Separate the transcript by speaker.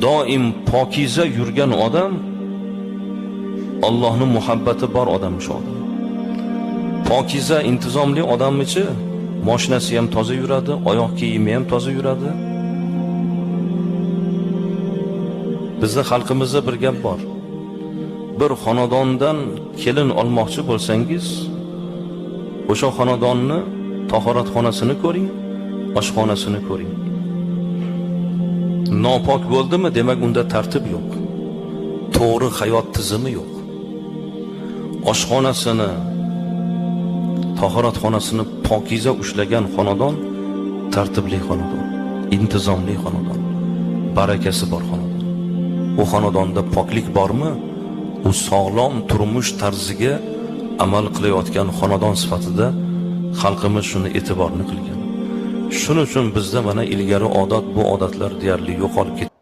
Speaker 1: doim pokiza yurgan odam Allohning muhabbati bor odammish odam. Pokiza intizomli odammichi mashinasi ham toza yuradi, oyoq kiyimi ham toza yuradi. Bizning xalqimizda bir gap bor. Bir xonadondan kelin olmoqchi bo'lsangiz, o'sha xonadonni tahoratxonasini ko'ring, oshxonasini ko'ring. Nopok bo'ldimi, demak unda tartib yo'q. To'g'ri hayot tizimi yo'q. Oshxonasini, tahoratxonasini pokiza ushlagan xonadon tartibli xonadon, intizomli xonadon, barakasi bor xonadon. Bu xonadonda poklik bormi? U sog'lom turmush tarziga amal qilayotgan xonadon sifatida xalqimiz shuni e'tiborni qilgan. Shuning uchun bizda mana ilgari odat, bu odatlar deyarli yo'qolib ketdi.